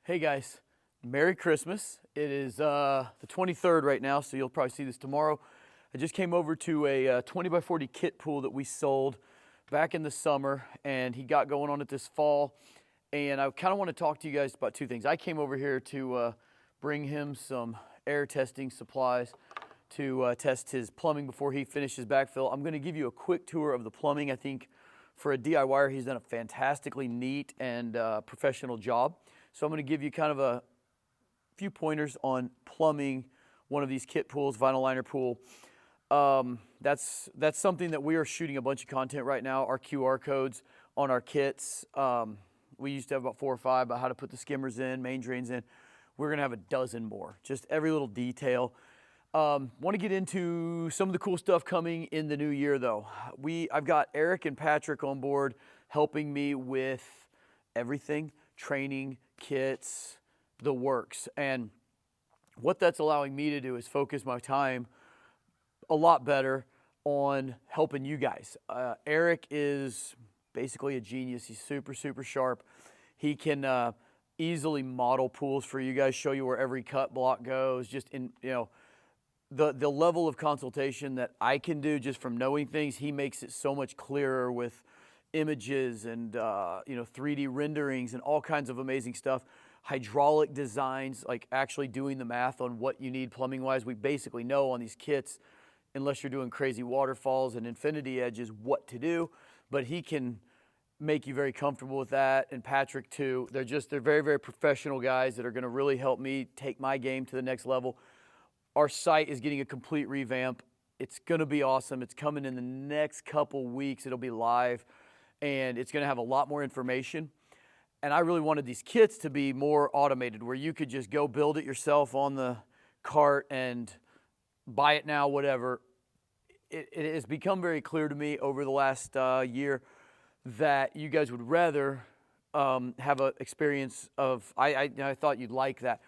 Hey guys, Merry Christmas. It is the 23rd right now, so you'll probably see this tomorrow. I just came over to a 20 by 40 kit pool that we sold back in the summer, and he got going on it this fall. And I kind of want to talk to you guys about two things. I came over here to bring him some air testing supplies to test his plumbing before he finishes backfill. I'm going to give you a quick tour of the plumbing. I think for a DIYer, he's done a fantastically neat and professional job. So I'm going to give you kind of a few pointers on plumbing one of these kit pools, vinyl liner pool. That's something that we are shooting a bunch of content right now, our QR codes on our kits. We used to have about 4 or 5 about how to put the skimmers in, main drains in. We're going to have a dozen more, just every little detail. Want to get into some of the cool stuff coming in the new year though. I've got Eric and Patrick on board helping me with everything, training, kits, the works. And what that's allowing me to do is focus my time a lot better on helping you guys. Eric is basically a genius. He's super, super sharp. He can easily model pools for you guys, show you where every cut block goes, just in, the level of consultation that I can do just from knowing things. He makes it so much clearer with images and 3D renderings and all kinds of amazing stuff. Hydraulic designs, like actually doing the math on what you need plumbing wise. We basically know on these kits, unless you're doing crazy waterfalls and infinity edges, what to do, but he can make you very comfortable with that. And Patrick too. They're very, very professional guys that are going to really help me take my game to the next level. Our site is getting a complete revamp. It's going to be awesome. It's coming in the next couple weeks. It'll be live. And it's going to have a lot more information. And I really wanted these kits to be more automated, where you could just go build it yourself on the cart and buy it now, whatever. It has become very clear to me over the last year that you guys would rather have an experience of, I thought you'd like that.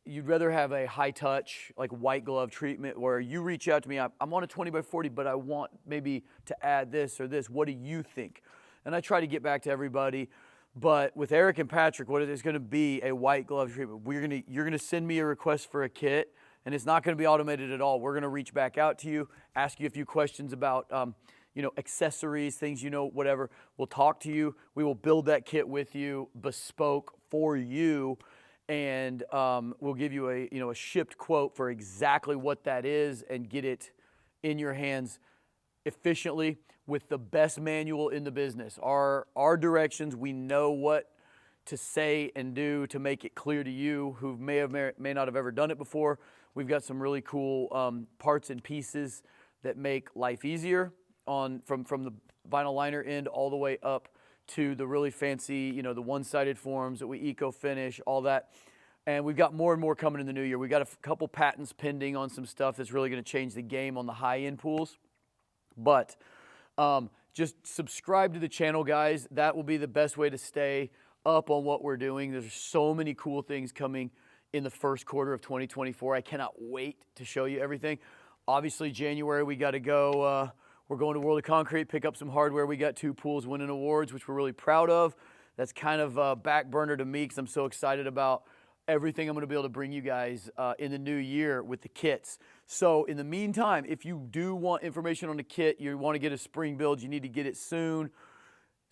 You'd rather have a high touch, like white glove treatment where you reach out to me, I'm on a 20 by 40, but I want maybe to add this or this. What do you think? And I try to get back to everybody, but with Eric and Patrick, what it is going to be a white glove treatment. You're going to send me a request for a kit, and it's not going to be automated at all. We're going to reach back out to you, ask you a few questions about, accessories, things, whatever. We'll talk to you. We will build that kit with you, bespoke for you, and we'll give you a shipped quote for exactly what that is and get it in your hands efficiently with the best manual in the business. Our directions, we know what to say and do to make it clear to you who may not have ever done it before. We've got some really cool parts and pieces that make life easier from the vinyl liner end all the way up to the really fancy, the one-sided forms that we eco-finish, all that. And we've got more and more coming in the new year. We've got a couple patents pending on some stuff that's really going to change the game on the high-end pools. But just subscribe to the channel, guys. That will be the best way to stay up on what we're doing. There's so many cool things coming in the first quarter of 2024. I cannot wait to show you everything. Obviously, January, we got to go. We're going to World of Concrete, pick up some hardware. We got 2 pools winning awards, which we're really proud of. That's kind of back burner to me because I'm so excited about everything I'm going to be able to bring you guys in the new year with the kits. So in the meantime, if you do want information on the kit, you want to get a spring build, you need to get it soon,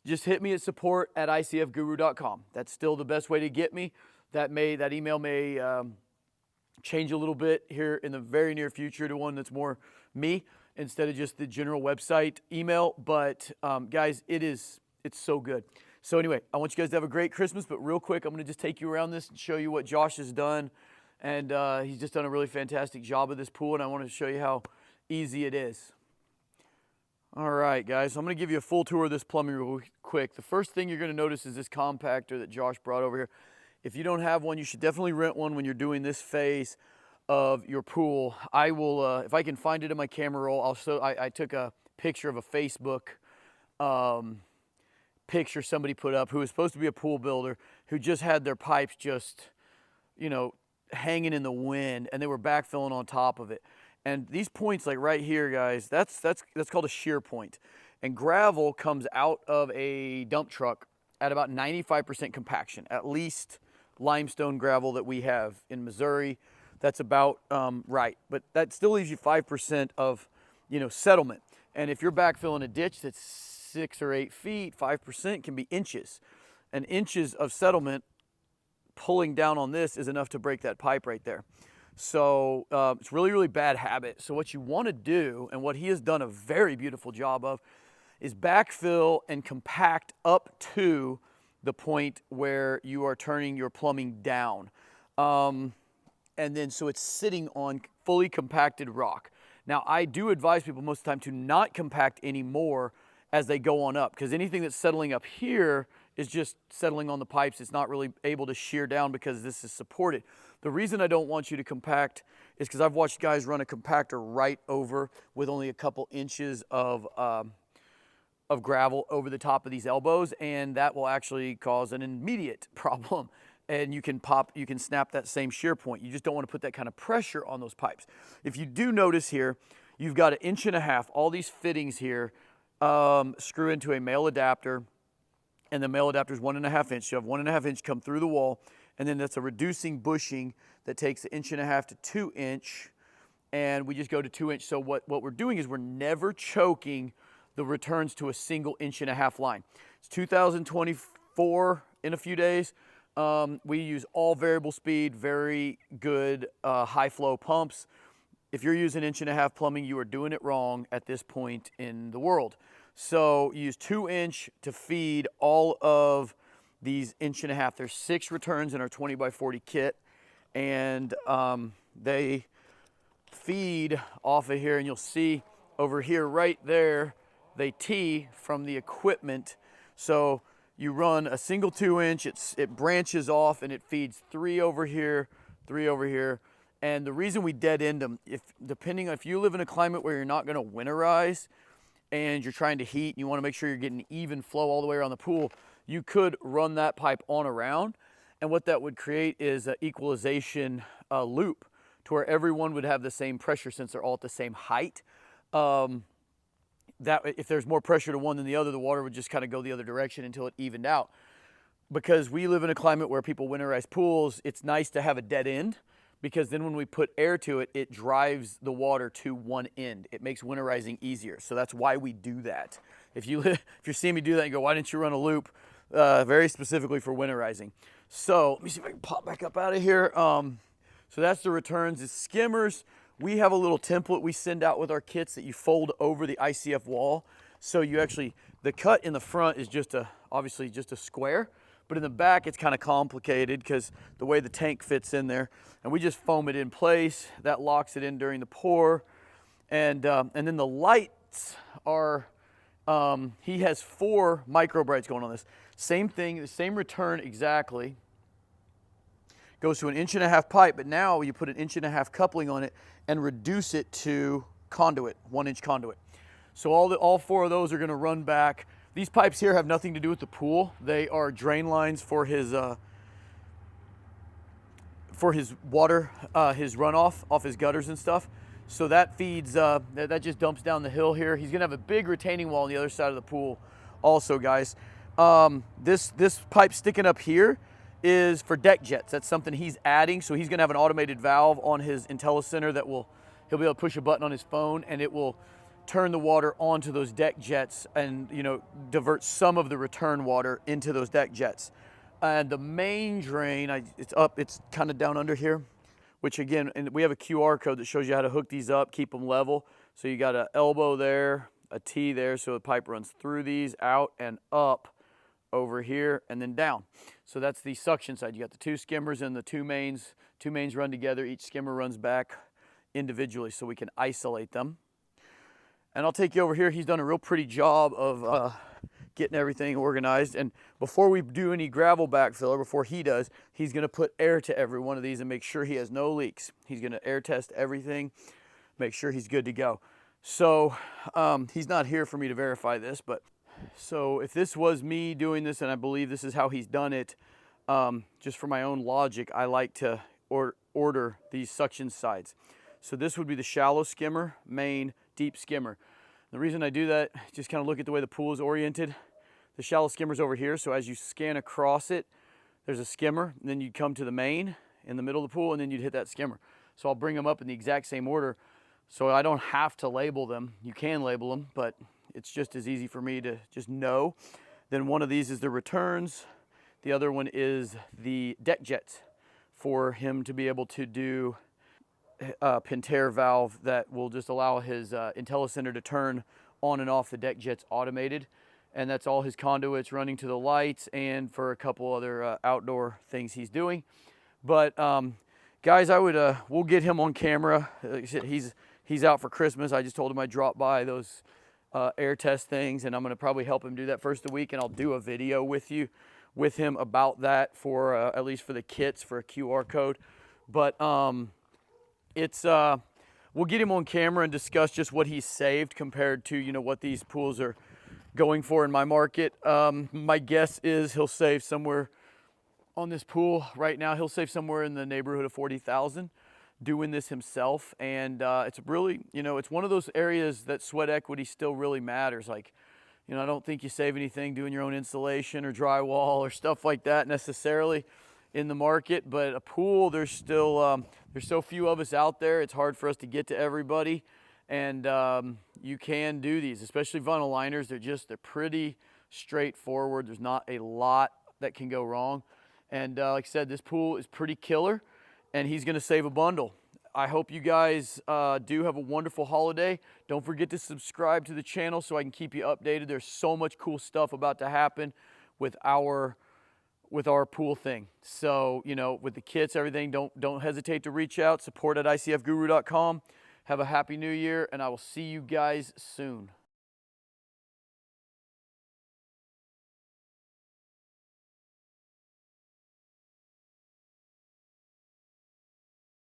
just hit me at support@icfguru.com. That's still the best way to get me. That email may change a little bit here in the very near future to one that's more me instead of just the general website email. But guys, it's so good. So anyway, I want you guys to have a great Christmas, but real quick, I'm going to just take you around this and show you what Josh has done. And he's just done a really fantastic job of this pool, and I want to show you how easy it is. All right, guys, so I'm going to give you a full tour of this plumbing real quick. The first thing you're going to notice is this compactor that Josh brought over here. If you don't have one, you should definitely rent one when you're doing this phase of your pool. I will, if I can find it in my camera roll, I took a picture of a Facebook picture somebody put up who was supposed to be a pool builder who just had their pipes just, hanging in the wind, and they were backfilling on top of it. And these points, like right here, guys, that's called a shear point. And gravel comes out of a dump truck at about 95% compaction, at least limestone gravel that we have in Missouri. That's about right, but that still leaves you 5% of, settlement. And if you're backfilling a ditch that's 6 or 8 feet, 5% can be inches. And inches of settlement pulling down on this is enough to break that pipe right there. So it's really, really bad habit. So what you want to do, and what he has done a very beautiful job of, is backfill and compact up to the point where you are turning your plumbing down. And then so it's sitting on fully compacted rock. Now, I do advise people most of the time to not compact anymore as they go on up, because anything that's settling up here is just settling on the pipes. It's not really able to shear down because this is supported. The reason I don't want you to compact is because I've watched guys run a compactor right over with only a couple inches of gravel over the top of these elbows, and that will actually cause an immediate problem. And you can snap that same shear point. You just don't want to put that kind of pressure on those pipes. If you do notice here, you've got 1.5 inches. All these fittings here screw into a male adapter, and the male adapter is 1.5 inches. You have 1.5 inch come through the wall, and then that's a reducing bushing that takes 1.5 inches to 2 inch, and we just go to 2 inch. So what we're doing is we're never choking the returns to a single 1.5 inch line. It's 2024 in a few days. We use all variable speed, very good high flow pumps. If you're using 1.5 inch plumbing, you are doing it wrong at this point in the world. So you use 2 inch to feed all of these 1.5 inch. There's 6 returns in our 20 by 40 kit, and they feed off of here, and you'll see over here right there, they tee from the equipment. So you run a single 2 inch, it branches off and it feeds 3 over here, 3 over here. And the reason we dead end them, depending on if you live in a climate where you're not gonna winterize and you're trying to heat and you wanna make sure you're getting even flow all the way around the pool, you could run that pipe on around. And what that would create is an equalization loop to where everyone would have the same pressure since they're all at the same height. That if there's more pressure to one than the other, the water would just kind of go the other direction until it evened out. Because we live in a climate where people winterize pools, it's nice to have a dead end, because then when we put air to it, it drives the water to one end. It makes winterizing easier. So that's why we do that. If you're seeing me do that, you go, why didn't you run a loop? Very specifically for winterizing. So let me see if I can pop back up out of here. So that's the returns. It's skimmers. We have a little template we send out with our kits that you fold over the ICF wall. So you actually, the cut in the front is obviously just a square, but in the back it's kind of complicated because the way the tank fits in there. And we just foam it in place. That locks it in during the pour. And then the lights are, he has 4 micro brights going on this. Same thing, the same return exactly. Goes to 1.5 inch pipe, but now you put 1.5 inch coupling on it and reduce it to conduit, 1 inch conduit. So all 4 of those are gonna run back. These pipes here have nothing to do with the pool. They are drain lines for his water, his runoff off his gutters and stuff. So that feeds, that just dumps down the hill here. He's gonna have a big retaining wall on the other side of the pool also, guys. This pipe sticking up here is for deck jets. That's something he's adding. So he's gonna have an automated valve on his IntelliCenter that he'll be able to push a button on his phone and it will turn the water onto those deck jets and divert some of the return water into those deck jets. And the main drain, it's kind of down under here, which again, and we have a QR code that shows you how to hook these up, keep them level. So you got an elbow there, a T there, so the pipe runs through these, out and up over here, and then down. So that's the suction side. You got the 2 skimmers and the 2 mains. 2 mains run together. Each skimmer runs back individually so we can isolate them. And I'll take you over here. He's done a real pretty job of getting everything organized. And before we do any gravel backfill, or before he does, he's gonna put air to every one of these and make sure he has no leaks. He's gonna air test everything, make sure he's good to go. So he's not here for me to verify this, but so if this was me doing this, and I believe this is how he's done it, just for my own logic, I like to order these suction sides. So this would be the shallow skimmer, main, deep skimmer. The reason I do that, just kind of look at the way the pool is oriented. The shallow skimmer's over here, so as you scan across it, there's a skimmer, and then you'd come to the main in the middle of the pool, and then you'd hit that skimmer. So I'll bring them up in the exact same order, so I don't have to label them. You can label them, but it's just as easy for me to just know. Then one of these is the returns. The other one is the deck jets, for him to be able to do a Pentair valve that will just allow his IntelliCenter to turn on and off the deck jets automated. And that's all his conduits running to the lights and for a couple other outdoor things he's doing. But guys, we'll get him on camera. Like I said, he's out for Christmas. I just told him I'd drop by those air test things, and I'm gonna probably help him do that first of the week, and I'll do a video with him about that for at least for the kits, for a QR code. But we'll get him on camera and discuss just what he's saved compared to, you know, what these pools are going for in my market. My guess is he'll save somewhere on this pool right now. He'll save somewhere in the neighborhood of 40,000 doing this himself. And it's really, you know, it's one of those areas that sweat equity still really matters. Like, you know, I don't think you save anything doing your own insulation or drywall or stuff like that necessarily in the market, but a pool, there's still there's so few of us out there. It's hard for us to get to everybody, and you can do these, especially vinyl liners. They're pretty straightforward. There's not a lot that can go wrong, and like I said, this pool is pretty killer, and he's gonna save a bundle. I hope you guys do have a wonderful holiday. Don't forget to subscribe to the channel so I can keep you updated. There's so much cool stuff about to happen with our pool thing. So, you know, with the kits, everything, don't hesitate to reach out. Support at icfguru.com. Have a happy new year, and I will see you guys soon.